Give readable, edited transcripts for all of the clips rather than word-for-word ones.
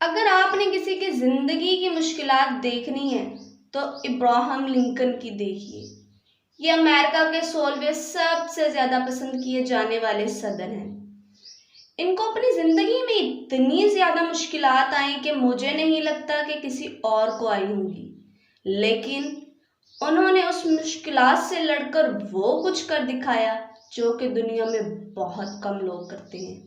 اگر آپ نے کسی کی زندگی کی مشکلات دیکھنی ہے تو ابراہم لنکن کی دیکھیے۔ یہ امریکہ کے 16ویں سب سے زیادہ پسند کیے جانے والے صدر ہیں۔ ان کو اپنی زندگی میں اتنی زیادہ مشکلات آئیں کہ مجھے نہیں لگتا کہ کسی اور کو آئی ہوں گی، لیکن انہوں نے اس مشکلات سے لڑ کر وہ کچھ کر دکھایا جو کہ دنیا میں بہت کم لوگ کرتے ہیں۔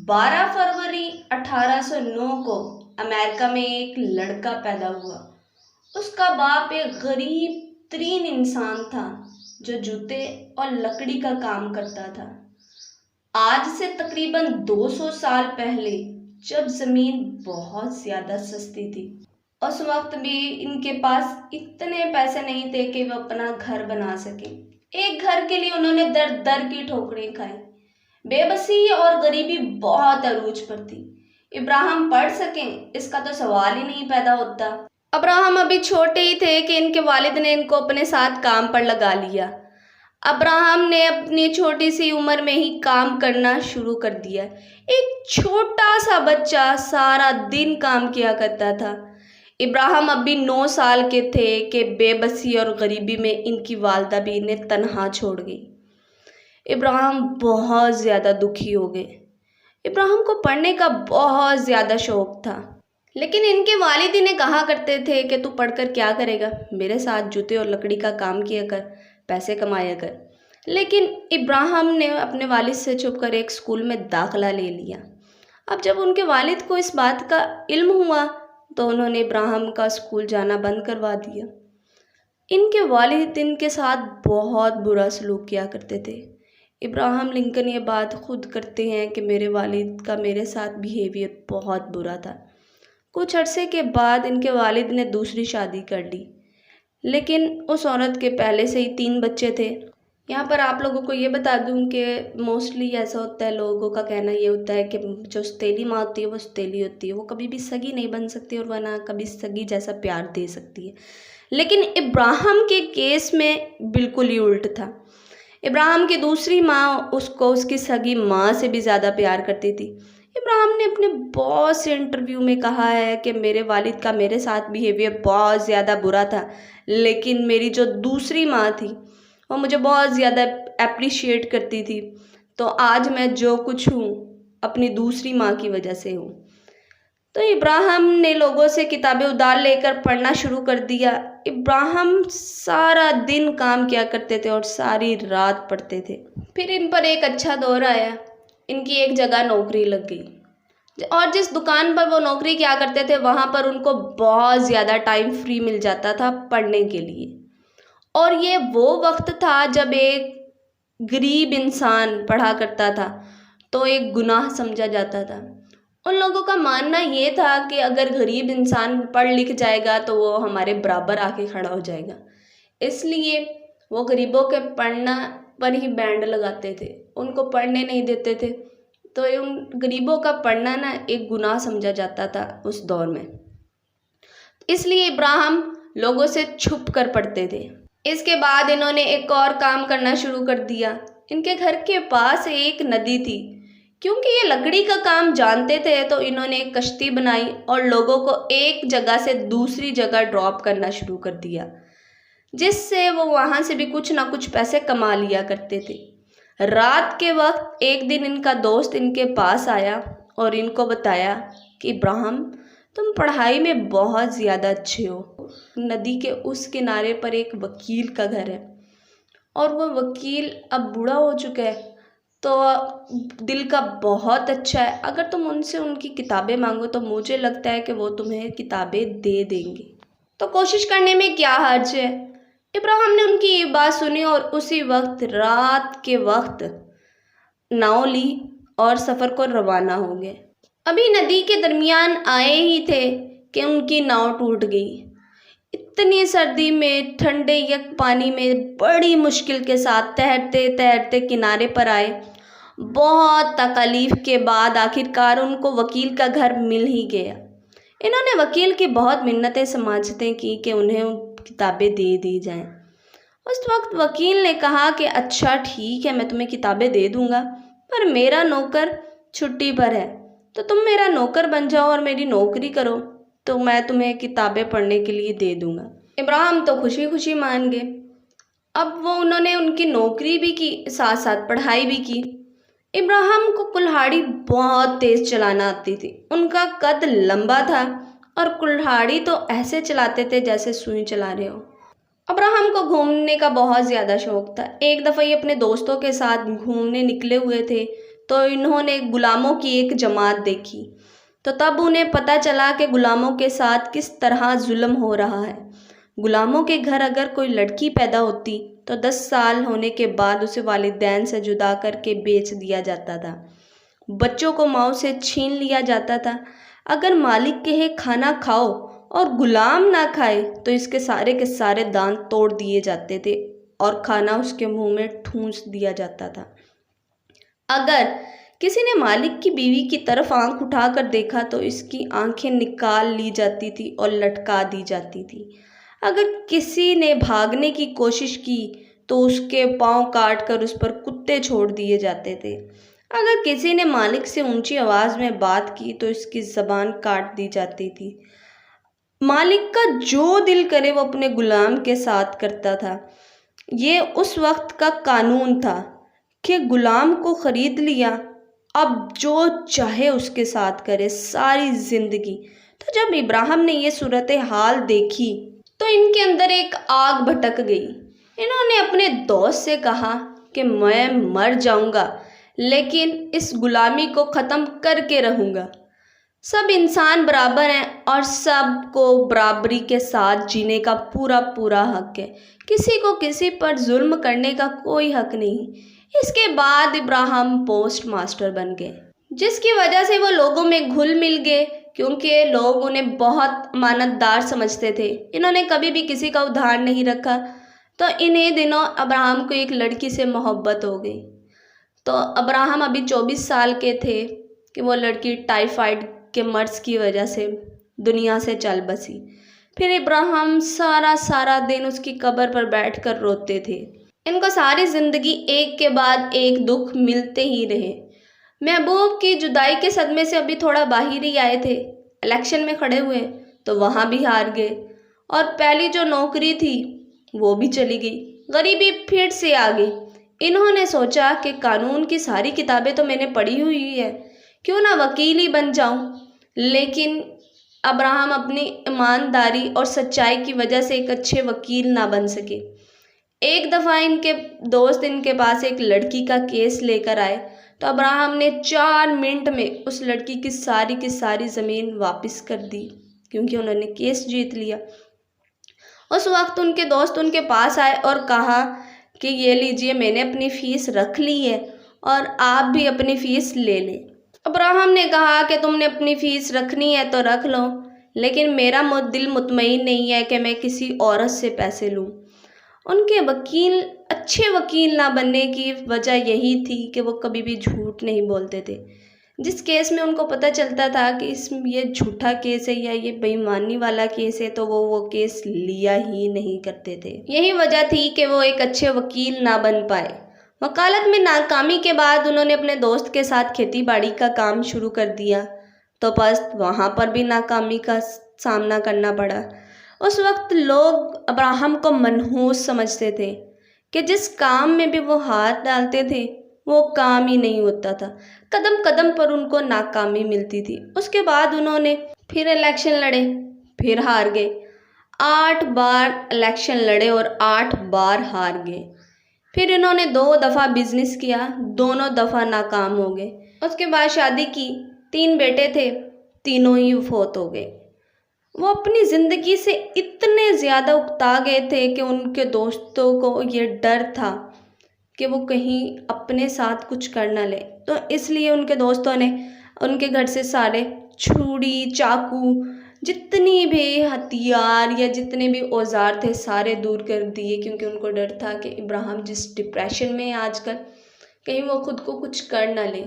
12 فروری 1809 کو امریکہ میں ایک لڑکا پیدا ہوا۔ اس کا باپ ایک غریب ترین انسان تھا جو جوتے اور لکڑی کا کام کرتا تھا۔ آج سے تقریباً 200 سال پہلے جب زمین بہت زیادہ سستی تھی، اس وقت بھی ان کے پاس اتنے پیسے نہیں تھے کہ وہ اپنا گھر بنا سکیں۔ ایک گھر کے لیے انہوں نے در در کی ٹھوکریں کھائی۔ بے بسی اور غریبی بہت عروج پر تھی۔ ابراہم پڑھ سکیں اس کا تو سوال ہی نہیں پیدا ہوتا۔ ابراہم ابھی چھوٹے ہی تھے کہ ان کے والد نے ان کو اپنے ساتھ کام پر لگا لیا۔ ابراہم نے اپنی چھوٹی سی عمر میں ہی کام کرنا شروع کر دیا۔ ایک چھوٹا سا بچہ سارا دن کام کیا کرتا تھا۔ ابراہم ابھی 9 سال کے تھے کہ بے بسی اور غریبی میں ان کی والدہ بھی انہیں تنہا چھوڑ گئی۔ ابراہم بہت زیادہ دکھی ہو گئے۔ ابراہم کو پڑھنے کا بہت زیادہ شوق تھا، لیکن ان کے والد انہیں کہا کرتے تھے کہ تو پڑھ کر کیا کرے گا، میرے ساتھ جوتے اور لکڑی کا کام کیا کر، پیسے کمایا کر۔ لیکن ابراہم نے اپنے والد سے چھپ کر ایک اسکول میں داخلہ لے لیا۔ اب جب ان کے والد کو اس بات کا علم ہوا تو انہوں نے ابراہم کا اسکول جانا بند کروا دیا۔ ان کے والد ان کے ساتھ بہت برا سلوک کیا کرتے تھے۔ ابراہم لنکن یہ بات خود کرتے ہیں کہ میرے والد کا میرے ساتھ بیہیویئر بہت برا تھا۔ کچھ عرصے کے بعد ان کے والد نے دوسری شادی کر لی، لیکن اس عورت کے پہلے سے ہی 3 بچے تھے۔ یہاں پر آپ لوگوں کو یہ بتا دوں کہ موسٹلی ایسا ہوتا ہے، لوگوں کا کہنا یہ ہوتا ہے کہ جو ستیلی ماں ہوتی ہے وہ ستیلی ہوتی ہے، وہ کبھی بھی سگی نہیں بن سکتی اور وہ نہ کبھی سگی جیسا پیار دے سکتی ہے۔ لیکن ابراہم کے کیس میں بالکل ہی الٹ تھا۔ ابراہم کی دوسری ماں اس کو اس کی سگی ماں سے بھی زیادہ پیار کرتی تھی۔ ابراہم نے اپنے بہت سے انٹرویو میں کہا ہے کہ میرے والد کا میرے ساتھ بیہیویئر بہت زیادہ برا تھا، لیکن میری جو دوسری ماں تھی وہ مجھے بہت زیادہ اپریشیٹ کرتی تھی، تو آج میں جو کچھ ہوں اپنی دوسری ماں کی وجہ سے ہوں۔ تو ابراہم نے لوگوں سے کتابیں ادھار لے کر پڑھنا شروع کر دیا۔ ابراہم سارا دن کام کیا کرتے تھے اور ساری رات پڑھتے تھے۔ پھر ان پر ایک اچھا دور آیا، ان کی ایک جگہ نوکری لگ گئی، اور جس دکان پر وہ نوکری کیا کرتے تھے وہاں پر ان کو بہت زیادہ ٹائم فری مل جاتا تھا پڑھنے کے لیے۔ اور یہ وہ وقت تھا جب ایک غریب انسان پڑھا کرتا تھا تو ایک گناہ سمجھا جاتا تھا۔ ان لوگوں کا ماننا یہ تھا کہ اگر غریب انسان پڑھ لکھ جائے گا تو وہ ہمارے برابر آ کے کھڑا ہو جائے گا، اس لیے وہ غریبوں کے پڑھنا پر ہی بینڈ لگاتے تھے، ان کو پڑھنے نہیں دیتے تھے۔ تو ان غریبوں کا پڑھنا ایک گناہ سمجھا جاتا تھا اس دور میں، اس لیے ابراہم لوگوں سے چھپ کر پڑھتے تھے۔ اس کے بعد انہوں نے ایک اور کام کرنا شروع کر دیا۔ ان کے گھر کے پاس ایک ندی تھی۔ کیونکہ یہ لکڑی کا کام جانتے تھے تو انہوں نے ایک کشتی بنائی اور لوگوں کو ایک جگہ سے دوسری جگہ ڈراپ کرنا شروع کر دیا، جس سے وہ وہاں سے بھی کچھ نہ کچھ پیسے کما لیا کرتے تھے۔ رات کے وقت ایک دن ان کا دوست ان کے پاس آیا اور ان کو بتایا کہ ابراہم، تم پڑھائی میں بہت زیادہ اچھے ہو۔ ندی کے اس کنارے پر ایک وکیل کا گھر ہے، اور وہ وکیل اب بوڑھا ہو چکا ہے، تو دل کا بہت اچھا ہے، اگر تم ان سے ان کی کتابیں مانگو تو مجھے لگتا ہے کہ وہ تمہیں کتابیں دے دیں گے، تو کوشش کرنے میں کیا حرج ہے۔ ابراہم نے ان کی یہ بات سنی اور اسی وقت رات کے وقت ناؤ لی اور سفر کو روانہ ہو گئے۔ ابھی ندی کے درمیان آئے ہی تھے کہ ان کی ناؤ ٹوٹ گئی۔ اتنی سردی میں ٹھنڈے یک پانی میں بڑی مشکل کے ساتھ تیرتے تیرتے کنارے پر آئے۔ بہت تکلیف کے بعد آخرکار ان کو وکیل کا گھر مل ہی گیا۔ انہوں نے وکیل کی بہت منتیں سماجتیں کی کہ انہیں کتابیں دے دی جائیں۔ اس وقت وکیل نے کہا کہ اچھا ٹھیک ہے، میں تمہیں کتابیں دے دوں گا، پر میرا نوکر چھٹی پر ہے، تو تم میرا نوکر بن جاؤ اور میری نوکری کرو تو میں تمہیں کتابیں پڑھنے کے لیے دے دوں گا۔ ابراہیم تو خوشی خوشی مان گئے۔ اب انہوں نے ان کی نوکری بھی کی، ساتھ ساتھ پڑھائی بھی کی۔ ابراہیم کو کلہاڑی بہت تیز چلانا آتی تھی۔ ان کا قد لمبا تھا اور کلہاڑی تو ایسے چلاتے تھے جیسے سوئی چلا رہے ہو۔ ابراہیم کو گھومنے کا بہت زیادہ شوق تھا۔ ایک دفعہ یہ اپنے دوستوں کے ساتھ گھومنے نکلے ہوئے تھے تو انہوں نے غلاموں کی ایک جماعت دیکھی، تو تب انہیں پتہ چلا کہ غلاموں کے ساتھ کس طرح ظلم ہو رہا ہے۔ غلاموں کے گھر اگر کوئی لڑکی پیدا ہوتی تو 10 سال ہونے کے بعد اسے والدین سے جدا کر کے بیچ دیا جاتا تھا۔ بچوں کو ماؤں سے چھین لیا جاتا تھا۔ اگر مالک کہے کھانا کھاؤ اور غلام نہ کھائے تو اس کے سارے دانت توڑ دیے جاتے تھے اور کھانا اس کے منہ میں ٹھونس دیا جاتا تھا۔ اگر کسی نے مالک کی بیوی کی طرف آنکھ اٹھا کر دیکھا تو اس کی آنکھیں نکال لی جاتی تھی اور لٹکا دی جاتی تھی۔ اگر کسی نے بھاگنے کی کوشش کی تو اس کے پاؤں کاٹ کر اس پر کتے چھوڑ دیے جاتے تھے۔ اگر کسی نے مالک سے اونچی آواز میں بات کی تو اس کی زبان کاٹ دی جاتی تھی۔ مالک کا جو دل کرے وہ اپنے غلام کے ساتھ کرتا تھا۔ یہ اس وقت کا قانون تھا کہ غلام کو خرید لیا، اب جو چاہے اس کے ساتھ کرے ساری زندگی۔ تو جب ابراہیم نے یہ صورتحال دیکھی تو ان کے اندر ایک آگ بھٹک گئی۔ انہوں نے اپنے دوست سے کہا کہ میں مر جاؤں گا لیکن اس غلامی کو ختم کر کے رہوں گا۔ سب انسان برابر ہیں اور سب کو برابری کے ساتھ جینے کا پورا حق ہے۔ کسی کو کسی پر ظلم کرنے کا کوئی حق نہیں۔ اس کے بعد ابراہیم پوسٹ ماسٹر بن گئے، جس کی وجہ سے وہ لوگوں میں گھل مل گئے کیونکہ لوگ انہیں بہت امانت دار سمجھتے تھے۔ انہوں نے کبھی بھی کسی کا ادھار نہیں رکھا۔ تو انہی دنوں ابراہیم کو ایک لڑکی سے محبت ہو گئی۔ تو ابراہیم ابھی 24 سال کے تھے کہ وہ لڑکی ٹائیفائڈ کے مرض کی وجہ سے دنیا سے چل بسی۔ پھر ابراہیم سارا دن اس کی قبر پر بیٹھ کر روتے تھے۔ ان کو ساری زندگی ایک کے بعد ایک دکھ ملتے ہی رہے۔ محبوب کی جدائی کے صدمے سے ابھی تھوڑا باہر ہی آئے تھے، الیکشن میں کھڑے ہوئے تو وہاں بھی ہار گئے اور پہلی جو نوکری تھی وہ بھی چلی گئی۔ غریبی پھر سے آ گئی۔ انہوں نے سوچا کہ قانون کی ساری کتابیں تو میں نے پڑھی ہوئی ہے، کیوں نہ وکیل ہی بن جاؤں۔ لیکن ابراہیم اپنی ایمانداری اور سچائی کی وجہ سے ایک اچھے وکیل نہ بن سکے۔ ایک دفعہ ان کے دوست ان کے پاس ایک لڑکی کا کیس لے کر آئے تو ابراہیم نے 4 منٹ میں اس لڑکی کی ساری زمین واپس کر دی کیونکہ انہوں نے کیس جیت لیا۔ اس وقت ان کے دوست ان کے پاس آئے اور کہا کہ یہ لیجئے، میں نے اپنی فیس رکھ لی ہے اور آپ بھی اپنی فیس لے لیں۔ ابراہیم نے کہا کہ تم نے اپنی فیس رکھنی ہے تو رکھ لو، لیکن میرا دل مطمئن نہیں ہے کہ میں کسی عورت سے پیسے لوں۔ ان کے اچھے وکیل نہ بننے کی وجہ یہی تھی کہ وہ کبھی بھی جھوٹ نہیں بولتے تھے۔ جس کیس میں ان کو پتہ چلتا تھا کہ یہ جھوٹا کیس ہے یا یہ بے ایمانی والا کیس ہے تو وہ کیس لیا ہی نہیں کرتے تھے۔ یہی وجہ تھی کہ وہ ایک اچھے وکیل نہ بن پائے۔ وکالت میں ناکامی کے بعد انہوں نے اپنے دوست کے ساتھ کھیتی باڑی کا کام شروع کر دیا تو بس وہاں پر بھی ناکامی کا سامنا کرنا پڑا۔ اس وقت لوگ ابراہیم کو منحوس سمجھتے تھے کہ جس کام میں بھی وہ ہاتھ ڈالتے تھے وہ کام ہی نہیں ہوتا تھا۔ قدم قدم پر ان کو ناکامی ملتی تھی۔ اس کے بعد انہوں نے پھر الیکشن لڑے، پھر ہار گئے۔ 8 بار الیکشن لڑے اور 8 بار ہار گئے۔ پھر انہوں نے 2 دفعہ بزنس کیا، دونوں دفعہ ناکام ہو گئے۔ اس کے بعد شادی کی، 3 بیٹے تھے، تینوں ہی فوت ہو گئے۔ وہ اپنی زندگی سے اتنے زیادہ اکتا گئے تھے کہ ان کے دوستوں کو یہ ڈر تھا کہ وہ کہیں اپنے ساتھ کچھ کر نہ لے، تو اس لیے ان کے دوستوں نے ان کے گھر سے سارے چھری، چاقو، جتنی بھی ہتھیار یا جتنے بھی اوزار تھے سارے دور کر دیے، کیونکہ ان کو ڈر تھا کہ ابراہیم جس ڈپریشن میں ہے آج کل کہیں وہ خود کو کچھ کر نہ لے۔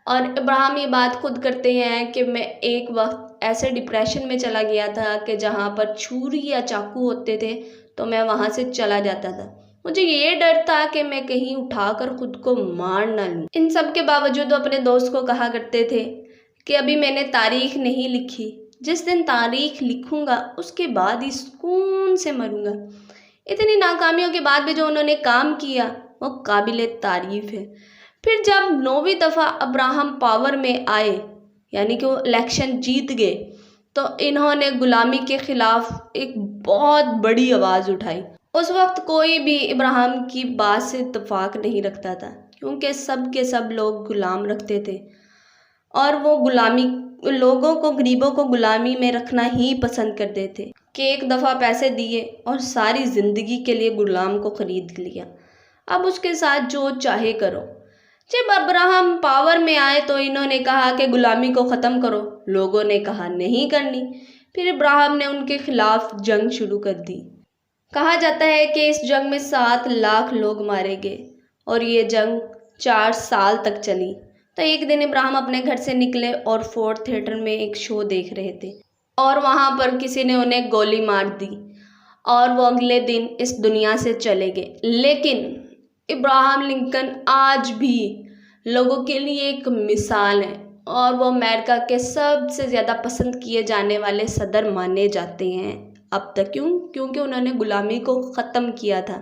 اور ابراہیم یہ بات خود کرتے ہیں کہ میں ایک وقت ایسے ڈپریشن میں چلا گیا تھا کہ جہاں پر چھری یا چاقو ہوتے تھے تو میں وہاں سے چلا جاتا تھا۔ مجھے یہ ڈر تھا کہ میں کہیں اٹھا کر خود کو مار نہ لوں۔ ان سب کے باوجود وہ اپنے دوست کو کہا کرتے تھے کہ ابھی میں نے تاریخ نہیں لکھی، جس دن تاریخ لکھوں گا اس کے بعد ہی سکون سے مروں گا۔ اتنی ناکامیوں کے بعد بھی جو انہوں نے کام کیا وہ قابل تعریف ہے۔ پھر جب 9ویں دفعہ ابراہم پاور میں آئے، یعنی کہ وہ الیکشن جیت گئے، تو انہوں نے غلامی کے خلاف ایک بہت بڑی آواز اٹھائی۔ اس وقت کوئی بھی ابراہم کی بات سے اتفاق نہیں رکھتا تھا، کیونکہ سب کے سب لوگ غلام رکھتے تھے، اور وہ لوگوں کو، غریبوں کو غلامی میں رکھنا ہی پسند کرتے تھے کہ ایک دفعہ پیسے دیے اور ساری زندگی کے لیے غلام کو خرید لیا، اب اس کے ساتھ جو چاہے کرو۔ جب ابراہم پاور میں آئے تو انہوں نے کہا کہ غلامی کو ختم کرو، لوگوں نے کہا نہیں کرنی۔ پھر ابراہم نے ان کے خلاف جنگ شروع کر دی۔ کہا جاتا ہے کہ اس جنگ میں 7 لاکھ لوگ مارے گئے اور یہ جنگ 4 سال تک چلی۔ تو ایک دن ابراہم اپنے گھر سے نکلے اور فورڈ تھیٹر میں ایک شو دیکھ رہے تھے، اور وہاں پر کسی نے انہیں گولی مار دی اور وہ اگلے دن اس دنیا سے چلے گئے۔ لیکن ابراہم لنکن آج بھی لوگوں کے لیے ایک مثال ہے، اور وہ امریکہ کے سب سے زیادہ پسند کیے جانے والے صدر مانے جاتے ہیں اب تک۔ کیونکہ انہوں نے غلامی کو ختم کیا تھا۔